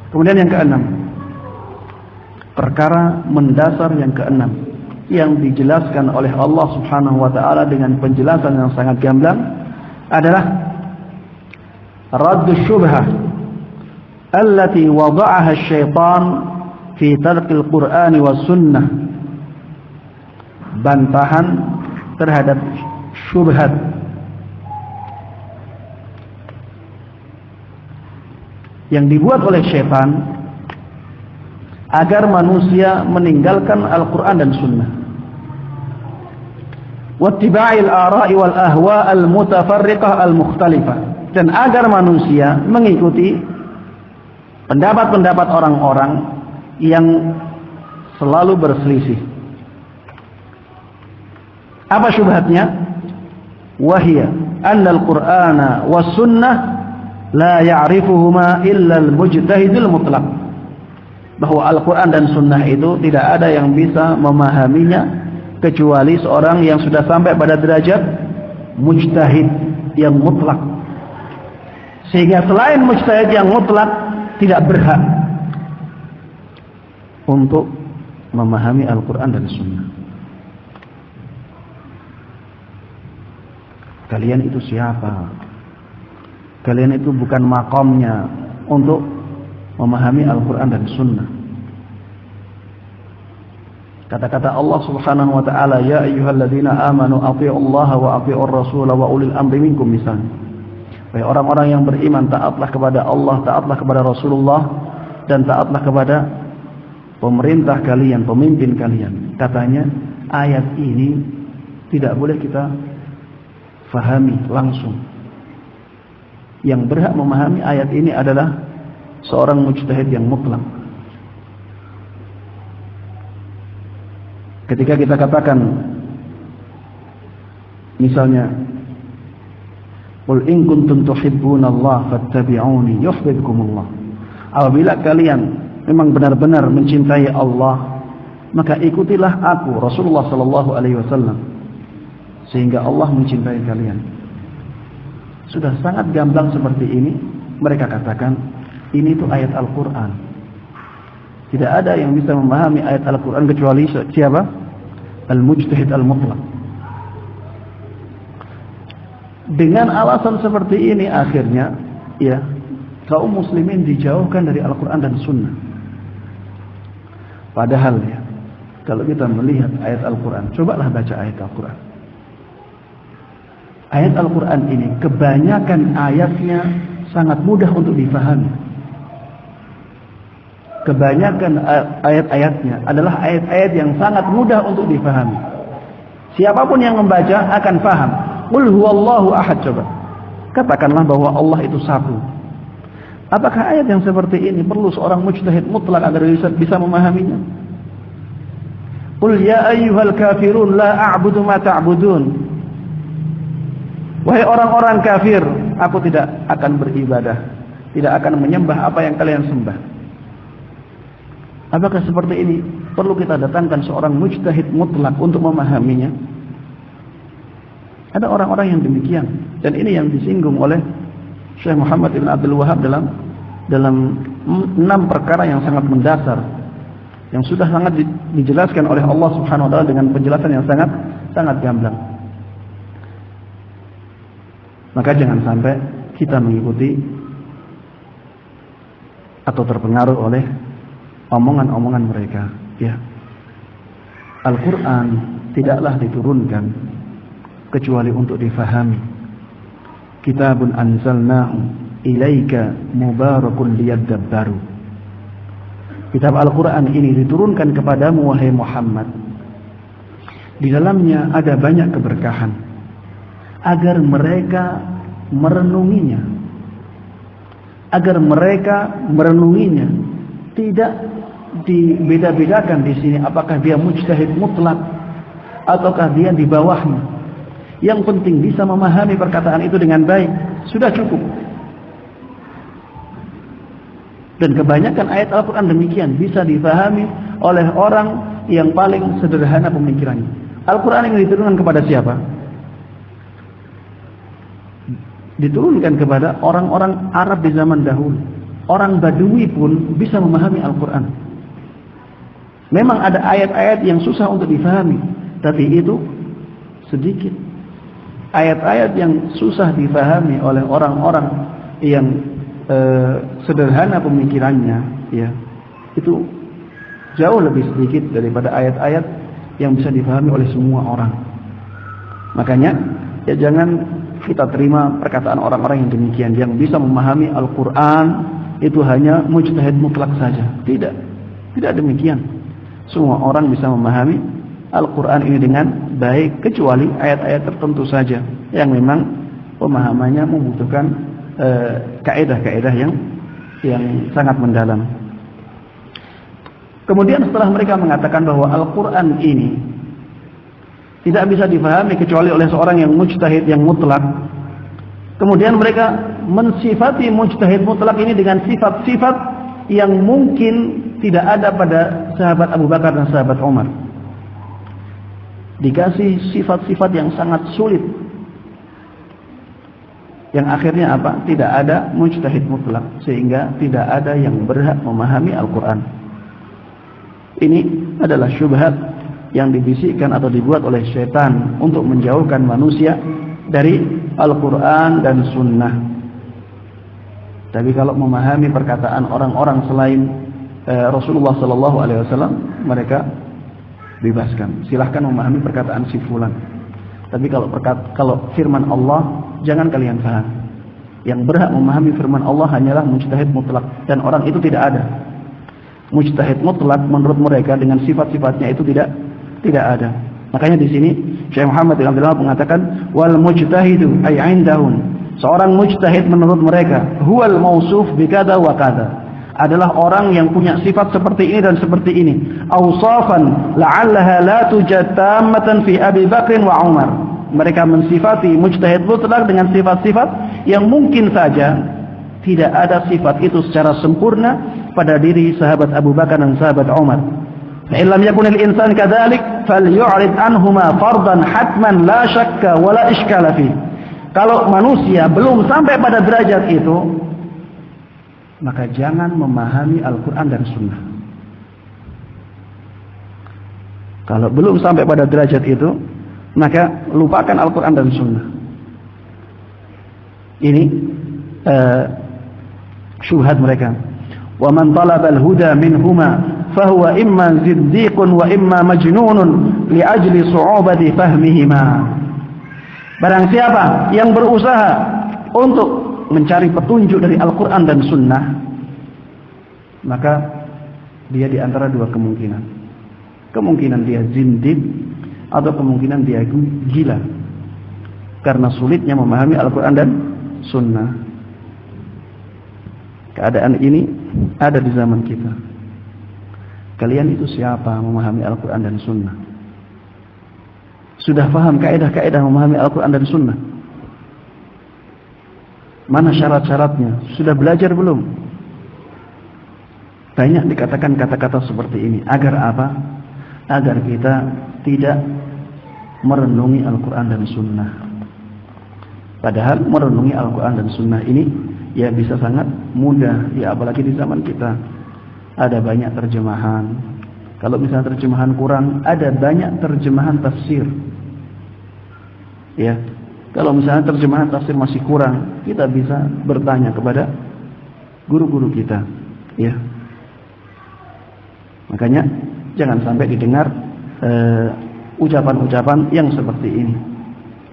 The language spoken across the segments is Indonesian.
Kemudian yang keenam, perkara mendasar yang keenam yang dijelaskan oleh Allah Subhanahu wa taala dengan penjelasan yang sangat gamblang adalah raddu syubhah allati wada'aha asy-syaitan fi tarkil Qur'an was sunnah. Bantahan terhadap syubhat yang dibuat oleh syaitan agar manusia meninggalkan Al-Quran dan Sunnah, wattiba'il ara'i wal ahwa al-mutafarriqah al-mukhtalifah, dan agar manusia mengikuti pendapat-pendapat orang-orang yang selalu berselisih. Apa syubhatnya? Wahia anna al-Qur'ana was sunnah la ya'rifuhuma illa al-mujtahidul mutlaq, bahwa Al-Quran dan Sunnah itu tidak ada yang bisa memahaminya kecuali seorang yang sudah sampai pada derajat mujtahid yang mutlak. Sehingga selain mujtahid yang mutlak tidak berhak untuk memahami Al-Quran dan Sunnah. Kalian itu siapa? Kalian itu bukan makamnya untuk memahami Al-Quran dan Sunnah. Kata-kata Allah Subhanahu wa ta'ala, ya ayyuhalladzina amanu athi'ullaha wa athi'ur rasula wa ulil amri minkum, misalnya. Wahai orang-orang yang beriman, taatlah kepada Allah, taatlah kepada Rasulullah, dan taatlah kepada pemerintah kalian, pemimpin kalian. Katanya ayat ini tidak boleh kita fahami langsung. Yang berhak memahami ayat ini adalah seorang mujtahid yang mutlak. Ketika kita katakan misalnya, qul in kuntum tuhibbunallaha fattabi'uni yuhibbukumullah. Apabila kalian memang benar-benar mencintai Allah, maka ikutilah aku, Rasulullah sallallahu alaihi wasallam, sehingga Allah mencintai kalian. Sudah sangat gamblang seperti ini, mereka katakan ini itu ayat Al-Quran. Tidak ada yang bisa memahami ayat Al-Quran kecuali siapa? Al-Mujtahid Al-Mutlaq. Dengan alasan seperti ini akhirnya ya kaum muslimin dijauhkan dari Al-Quran dan Sunnah. Padahal ya, kalau kita melihat ayat Al-Quran, cobalah baca ayat Al-Quran. Ayat Al-Quran ini kebanyakan ayatnya sangat mudah untuk difahami. Kebanyakan ayat-ayatnya adalah ayat-ayat yang sangat mudah untuk difahami. Siapapun yang membaca akan paham. Qul huwallahu ahad, coba. Katakanlah bahwa Allah itu satu. Apakah ayat yang seperti ini perlu seorang mujtahid mutlak agar bisa memahaminya? Qul ya ayyuhal kafirun la a'budu ma ta'budun. Wahai orang-orang kafir, aku tidak akan beribadah, tidak akan menyembah apa yang kalian sembah. Apakah seperti ini perlu kita datangkan seorang mujtahid mutlak untuk memahaminya? Ada orang-orang yang demikian, dan ini yang disinggung oleh Syekh Muhammad Ibn Abdul Wahab dalam 6 perkara yang sangat mendasar, yang sudah sangat dijelaskan oleh Allah Subhanahu wa taala dengan penjelasan yang sangat gamblang. Maka jangan sampai kita mengikuti atau terpengaruh oleh omongan-omongan mereka. Ya, Al-Quran tidaklah diturunkan kecuali untuk difahami. Kitabun anzalnahu ilaika mubarakun liyadabbaru. Kitab Al-Quran ini diturunkan kepadamu wahai Muhammad. Di dalamnya ada banyak keberkahan, agar mereka merenunginya. Agar mereka merenunginya. Tidak dibeda-bedakan di sini apakah dia mujtahid mutlak ataukah dia di bawahnya. Yang penting bisa memahami perkataan itu dengan baik, sudah cukup. Dan kebanyakan ayat Al-Quran demikian, bisa difahami oleh orang yang paling sederhana pemikirannya. Al-Quran yang diturunkan kepada siapa? Diturunkan kepada orang-orang Arab di zaman dahulu. orang Badui pun bisa memahami Al-Quran. Memang ada ayat-ayat yang susah untuk difahami, tapi itu sedikit. Ayat-ayat yang susah difahami oleh orang-orang yang sederhana pemikirannya, ya, itu jauh lebih sedikit daripada ayat-ayat yang bisa difahami oleh semua orang. Makanya ya jangan kita terima perkataan orang-orang yang demikian, yang bisa memahami Al-Quran itu hanya mujtahid mutlak saja. Tidak demikian. Semua orang bisa memahami Al-Quran ini dengan baik, kecuali ayat-ayat tertentu saja yang memang pemahamannya membutuhkan kaidah-kaidah yang sangat mendalam. Kemudian setelah mereka mengatakan bahwa Al-Quran ini tidak bisa difahami kecuali oleh seorang yang mujtahid yang mutlak, kemudian mereka mensifati mujtahid mutlak ini dengan sifat-sifat yang mungkin tidak ada pada sahabat Abu Bakar dan sahabat Umar. Dikasih sifat-sifat yang sangat sulit, yang akhirnya apa? Tidak ada mujtahid mutlak, sehingga tidak ada yang berhak memahami Al-Quran. Ini adalah syubhat yang dibisikkan atau dibuat oleh syaitan untuk menjauhkan manusia dari Al-Quran dan Sunnah. Tapi kalau memahami perkataan orang-orang selain Rasulullah SAW, mereka bebaskan. Silahkan memahami perkataan si fulan. Tapi kalau firman Allah, jangan kalian paham. Yang berhak memahami firman Allah hanyalah mujtahid mutlak, dan orang itu tidak ada. Mujtahid mutlak menurut mereka dengan sifat-sifatnya itu tidak ada. Makanya di sini Syekh Muhammad bin Abdullah mengatakan wal mujtahidu ay indahum. Seorang mujtahid menurut mereka huwal mausuf bikada wa kada, adalah orang yang punya sifat seperti ini dan seperti ini. Awsafan la'allaha la tujad tammatan fi Abi Bakr wa Umar. Mereka mensifati mujtahid mutlak dengan sifat-sifat yang mungkin saja tidak ada sifat itu secara sempurna pada diri sahabat Abu Bakar dan sahabat Umar. Fa illam yakunil insan kadzalik falyu'rid anhuma fardan hatman la syakka wa la iskala fi. Kalau manusia belum sampai pada derajat itu, maka jangan memahami Al-Quran dan Sunnah. Kalau belum sampai pada derajat itu, maka lupakan Al-Quran dan Sunnah. Ini syubhat mereka. Wa man talaba al-huda minhuma fahuwa imma ziddiqun wa imma majnunun li ajli su'ubati fahmihima. Barang siapa yang berusaha untuk mencari petunjuk dari Al-Quran dan Sunnah, maka dia di antara dua kemungkinan. Kemungkinan dia zindiq atau kemungkinan dia gila, karena sulitnya memahami Al-Quran dan Sunnah. Keadaan ini ada di zaman kita. Kalian itu siapa memahami Al-Quran dan Sunnah? Sudah paham kaidah-kaidah memahami Al-Quran dan Sunnah? Mana syarat-syaratnya? Sudah belajar belum? Banyak dikatakan kata-kata seperti ini. Agar apa? Agar kita tidak merenungi Al-Quran dan Sunnah. Padahal merenungi Al-Quran dan Sunnah ini ya bisa sangat mudah. Ya apalagi di zaman kita ada banyak terjemahan. Kalau misalnya terjemahan kurang, ada banyak terjemahan tafsir. Ya, kalau misalnya terjemahan tafsir masih kurang, kita bisa bertanya kepada guru-guru kita. Ya, makanya jangan sampai didengar ucapan-ucapan yang seperti ini.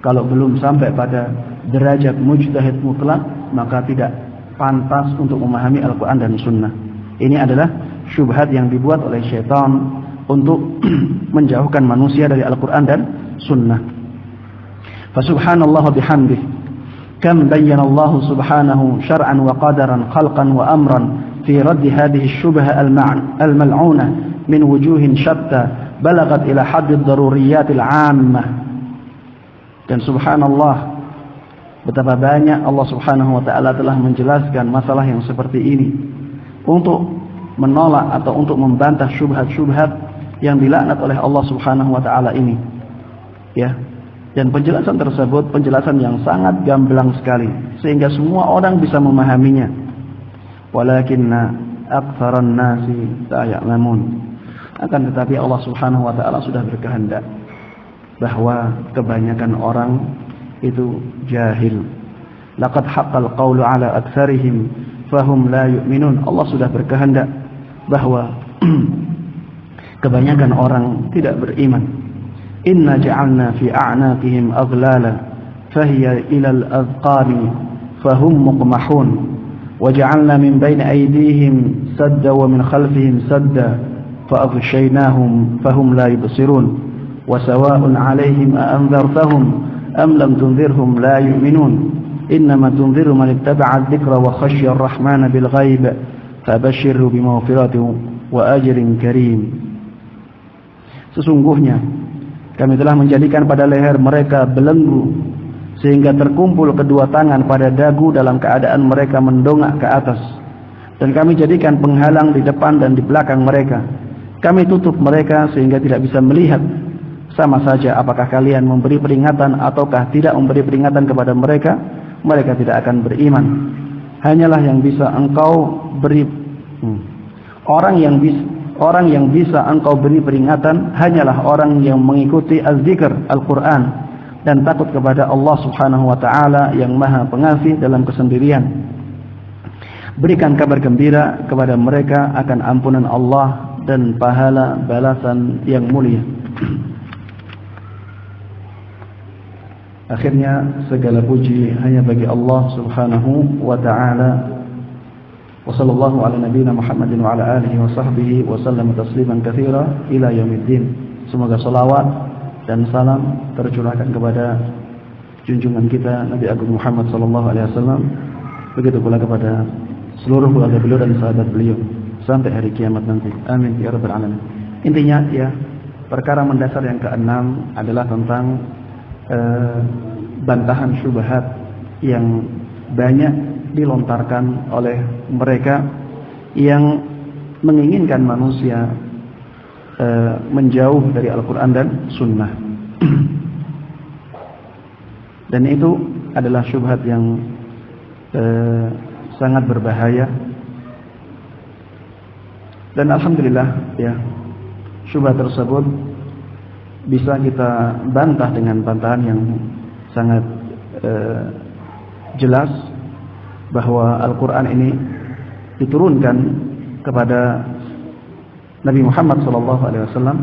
Kalau belum sampai pada derajat mujtahid mutlak, maka tidak pantas untuk memahami Al-Quran dan Sunnah. Ini adalah syubhat yang dibuat oleh syaitan untuk menjauhkan manusia dari Al-Quran dan Sunnah. Fasubhanallah bihamdih, kam bayyana Allah subhanahu syar'an wa qadaran khalqan wa amran fi raddi hadhihi syubha al-mal'unah min wujuhin syatta balagat ila hadd ad-daruriyat al-'ammah. Dan subhanallah, betapa banyak Allah subhanahu wa ta'ala telah menjelaskan masalah yang seperti ini untuk menolak atau untuk membantah syubhat-syubhat yang dilaknat oleh Allah subhanahu wa ta'ala ini. Ya, dan penjelasan tersebut penjelasan yang sangat gamblang sekali, sehingga semua orang bisa memahaminya. walakinna aktsaran nasi la ya'lamun. Akan tetapi Allah Subhanahu wa taala sudah berkehendak bahwa kebanyakan orang itu jahil. Laqad haqqal qawlu ala aktsarihim fahum la yu'minun. Allah sudah berkehendak bahwa kebanyakan orang tidak beriman. Inna ja'alna fi a'naqihim aghlala fahiya ila al-adqani fahum muqmahun wa ja'alna min bayni aydihim sadda wa min khalfihim sadda fa'aghshaynahum fahum la yubsirun wa sawa'un 'alayhim a anzartahum am lam tunzirhum la yu'minun innama tunziru man ittaba'a adh-dhikra wa khashya ar-rahmana bil ghaib fabashshirhu bimaghfiratin wa ajrin karim. Sesungguhnya kami telah menjadikan pada leher mereka belenggu sehingga terkumpul kedua tangan pada dagu dalam keadaan mereka mendongak ke atas, dan kami jadikan penghalang di depan dan di belakang mereka. Kami tutup mereka sehingga tidak bisa melihat. Sama saja apakah kalian memberi peringatan ataukah tidak memberi peringatan kepada mereka, mereka tidak akan beriman. Hanyalah yang bisa engkau beri orang yang bisa engkau beri peringatan hanyalah orang yang mengikuti az-zikr Al-Quran dan takut kepada Allah Subhanahu wa taala yang Maha Pengasih dalam kesendirian. Berikan kabar gembira kepada mereka akan ampunan Allah dan pahala balasan yang mulia. Akhirnya segala puji hanya bagi Allah Subhanahu wa taala. Wa sallallahu ala nabiyyina Muhammadin wa ala alihi wa sahbihi wa sallam tasliman katsira ila yaumiddin. Semoga salawat dan salam tercurahkan kepada junjungan kita Nabi Agung Muhammad sallallahu alaihi wasallam, begitu pula kepada seluruh keluarga beliau dan sahabat beliau sampai hari kiamat nanti. Amin ya rabbal alamin. Intinya ya, perkara mendasar yang keenam adalah tentang bantahan syubhat yang banyak dilontarkan oleh mereka yang menginginkan manusia menjauh dari Al-Quran dan Sunnah. Dan itu adalah syubhat yang sangat berbahaya. Dan alhamdulillah ya, syubhat tersebut bisa kita bantah dengan bantahan yang sangat jelas, bahwa Al-Quran ini diturunkan kepada Nabi Muhammad SAW,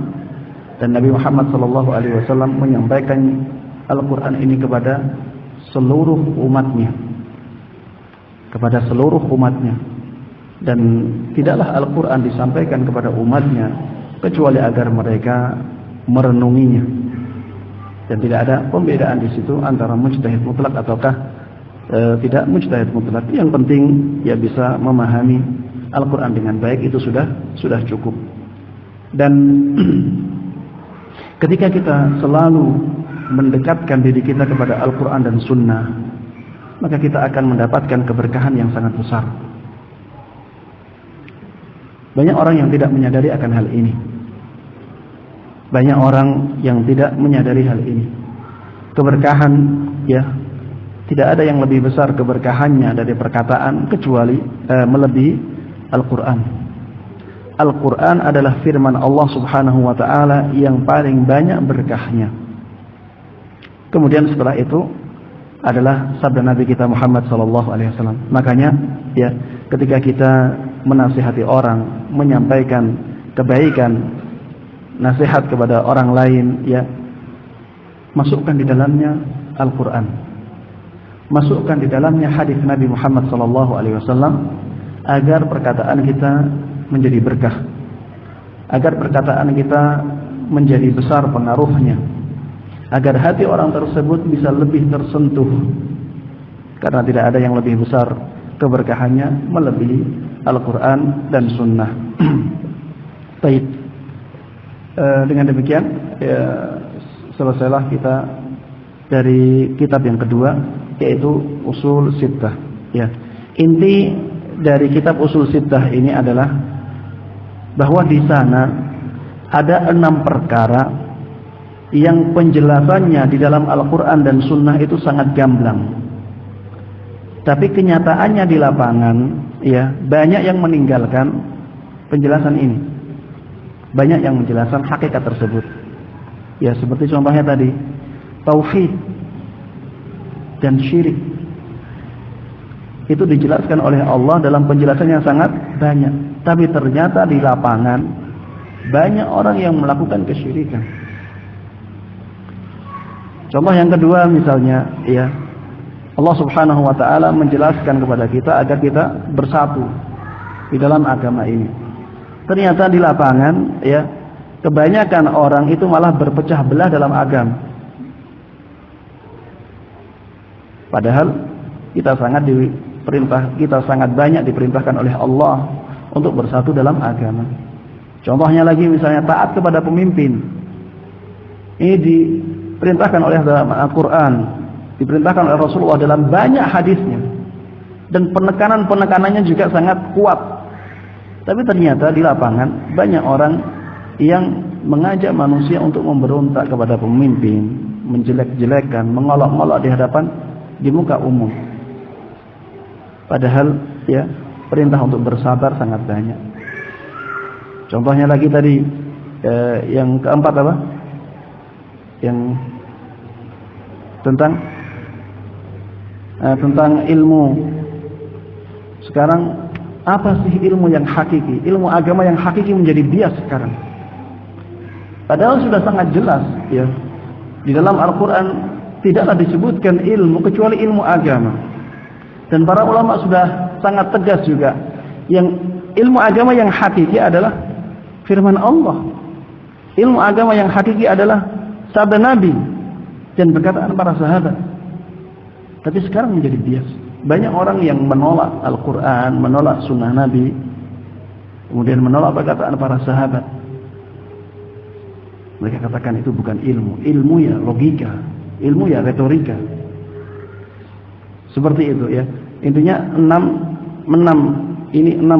dan Nabi Muhammad SAW menyampaikan Al-Quran ini kepada seluruh umatnya, dan tidaklah Al-Quran disampaikan kepada umatnya kecuali agar mereka merenunginya, dan tidak ada pembedaan di situ antara mujtahid mutlak ataukah tidak mujtahid mutlak. Yang penting ya bisa memahami Al-Quran dengan baik, itu sudah cukup. Dan ketika kita selalu mendekatkan diri kita kepada Al-Quran dan Sunnah, maka kita akan mendapatkan keberkahan yang sangat besar. Banyak orang yang tidak menyadari akan hal ini. Banyak orang yang tidak menyadari hal ini. Keberkahan ya, tidak ada yang lebih besar keberkahannya dari perkataan kecuali melebihi Al-Quran. Al-Quran adalah firman Allah Subhanahu wa taala yang paling banyak berkahnya. Kemudian setelah itu adalah sabda Nabi kita Muhammad sallallahu alaihi wasallam. Makanya ya, ketika kita menasihati orang, menyampaikan kebaikan, nasihat kepada orang lain ya, masukkan di dalamnya Al-Quran, masukkan di dalamnya hadis Nabi Muhammad SAW, agar perkataan kita menjadi berkah, agar perkataan kita menjadi besar pengaruhnya, agar hati orang tersebut bisa lebih tersentuh, karena tidak ada yang lebih besar keberkahannya melebihi Al-Quran dan Sunnah. Baik, dengan demikian ya, selesailah kita dari kitab yang kedua, yaitu Usul Sittah ya. Inti dari kitab Usul Sittah ini adalah bahwa di sana ada 6 perkara yang penjelasannya di dalam Al-Quran dan Sunnah itu sangat gamblang, tapi kenyataannya di lapangan ya, banyak yang meninggalkan penjelasan ini. Banyak yang menjelaskan hakikat tersebut. Ya, seperti contohnya tadi, tauhid dan syirik. Itu dijelaskan oleh Allah dalam penjelasan yang sangat banyak. Tapi ternyata di lapangan banyak orang yang melakukan kesyirikan. Contoh yang kedua misalnya, ya, Allah Subhanahu wa taala menjelaskan kepada kita agar kita bersatu di dalam agama ini. Ternyata di lapangan, ya, kebanyakan orang itu malah berpecah belah dalam agama. Padahal kita sangat banyak diperintahkan oleh Allah untuk bersatu dalam agama. Contohnya lagi misalnya taat kepada pemimpin. Ini diperintahkan oleh dalam Al-Quran, diperintahkan oleh Rasulullah dalam banyak hadisnya, dan penekanannya juga sangat kuat. Tapi ternyata di lapangan banyak orang yang mengajak manusia untuk memberontak kepada pemimpin, menjelek-jelekan, mengolok-olok di muka umum. Padahal, ya, perintah untuk bersabar sangat banyak. Contohnya lagi tadi, yang keempat apa? Yang tentang ilmu. Sekarang apa sih ilmu yang hakiki? Ilmu agama yang hakiki menjadi bias sekarang. Padahal sudah sangat jelas, ya, di dalam Al-Quran tidaklah disebutkan ilmu kecuali ilmu agama. Dan para ulama sudah sangat tegas juga, yang ilmu agama yang hakiki adalah firman Allah. Ilmu agama yang hakiki adalah sabda Nabi dan perkataan para sahabat. Tapi sekarang menjadi bias. Banyak orang yang menolak Al-Quran, menolak sunnah Nabi, kemudian menolak perkataan para sahabat. Mereka katakan itu bukan ilmu. Ilmu ya logika, ilmu ya retorika. Seperti itu, ya. Intinya enam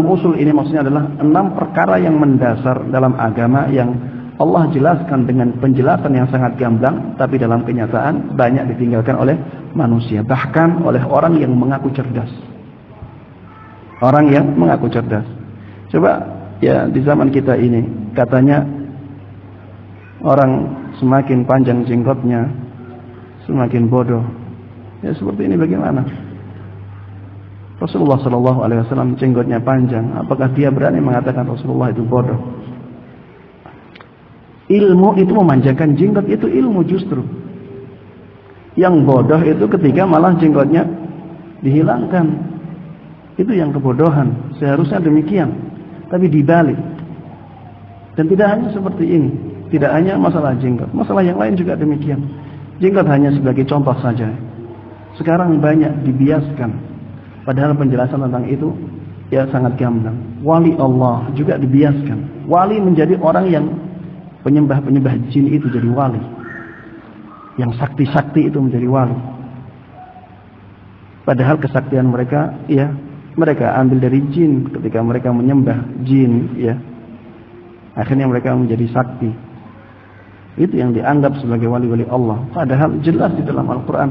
usul ini maksudnya adalah 6 perkara yang mendasar dalam agama yang Allah jelaskan dengan penjelasan yang sangat gamblang, tapi dalam kenyataan banyak ditinggalkan oleh manusia, bahkan oleh orang yang mengaku cerdas. Orang yang mengaku cerdas. Coba, ya, di zaman kita ini katanya orang semakin panjang jenggotnya semakin bodoh. Ya, seperti ini bagaimana? Rasulullah SAW jenggotnya panjang. Apakah dia berani mengatakan Rasulullah itu bodoh? Ilmu itu memanjangkan jenggot, itu ilmu justru. Yang bodoh itu ketika malah jenggotnya dihilangkan. Itu yang kebodohan. Seharusnya demikian. Tapi dibalik. Dan tidak hanya seperti ini. Tidak hanya masalah jenggot. Masalah yang lain juga demikian. Jenggot hanya sebagai contoh saja. Sekarang banyak dibiaskan. Padahal penjelasan tentang itu, ya, sangat gamblang. Wali Allah juga dibiaskan. Wali menjadi orang yang penyembah jin itu jadi wali. Yang sakti-sakti itu menjadi wali. Padahal kesaktian mereka, ya, mereka ambil dari jin ketika mereka menyembah jin, ya. Akhirnya mereka menjadi sakti. Itu yang dianggap sebagai wali-wali Allah. Padahal jelas di dalam Al-Quran,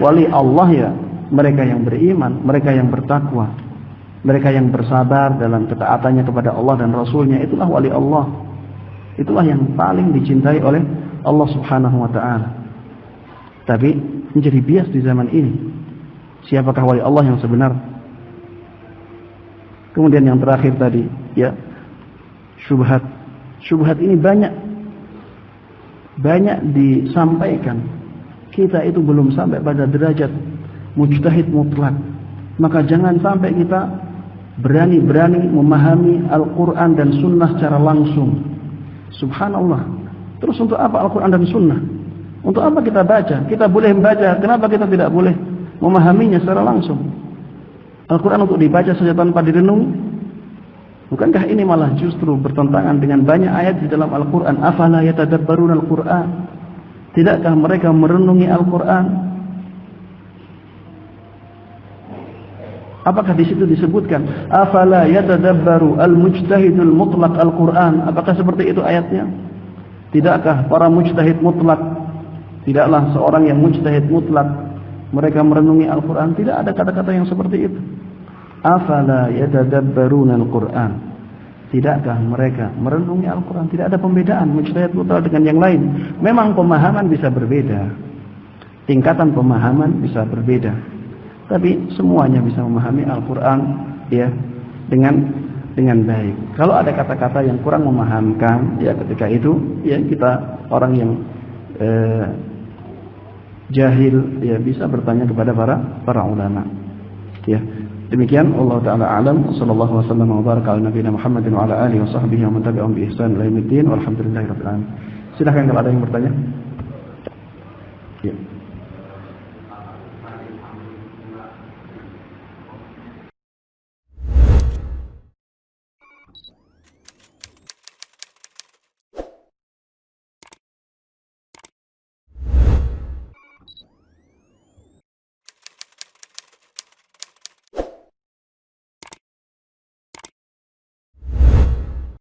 wali Allah, ya, mereka yang beriman, mereka yang bertakwa, mereka yang bersabar dalam ketaatannya kepada Allah dan Rasulnya. Itulah wali Allah. Itulah yang paling dicintai oleh Allah Subhanahu wa ta'ala. Tapi menjadi bias di zaman ini. Siapakah wali Allah yang sebenar? Kemudian yang terakhir tadi, ya, syubhat. Syubhat ini banyak disampaikan. Kita itu belum sampai pada derajat mujtahid mutlak. Maka jangan sampai kita berani-berani memahami Al-Quran dan Sunnah secara langsung. Subhanallah. Terus untuk apa Al-Quran dan Sunnah? Untuk apa kita baca? Kita boleh membaca, kenapa kita tidak boleh memahaminya secara langsung? Al-Quran untuk dibaca saja tanpa direnungi? Bukankah ini malah justru bertentangan dengan banyak ayat di dalam Al-Quran? Afala yatadabbaruna Al-Quran? Tidakkah mereka merenungi Al-Quran? Apakah di situ disebutkan afala yatadabbaru al-mujtahidul mutlaq al-Qur'an? Apakah seperti itu ayatnya? Tidakkah para mujtahid mutlak, tidaklah seorang yang mujtahid mutlak mereka merenungi Al-Qur'an? Tidak ada kata-kata yang seperti itu. Afala yatadabbaruna al-Qur'an. Tidakkah mereka merenungi Al-Quran? Tidak ada pembedaan mujtahid mutlak dengan yang lain. Memang pemahaman bisa berbeda, tingkatan pemahaman bisa berbeda, tapi semuanya bisa memahami Al-Quran ya dengan baik. Kalau ada kata-kata yang kurang memahamkan, ya ketika itu ya kita orang yang jahil ya bisa bertanya kepada para ulama. Ya. Demikian Allah taala alam, sallallahu wasallam wa baraka ala nabiyina Muhammadin wa ala alihi wa sahbihi wa man tabi'ahum bi ihsan ila yaumil walhamdulillahirabbil alamin. Silakan kalau ada yang bertanya. Ya.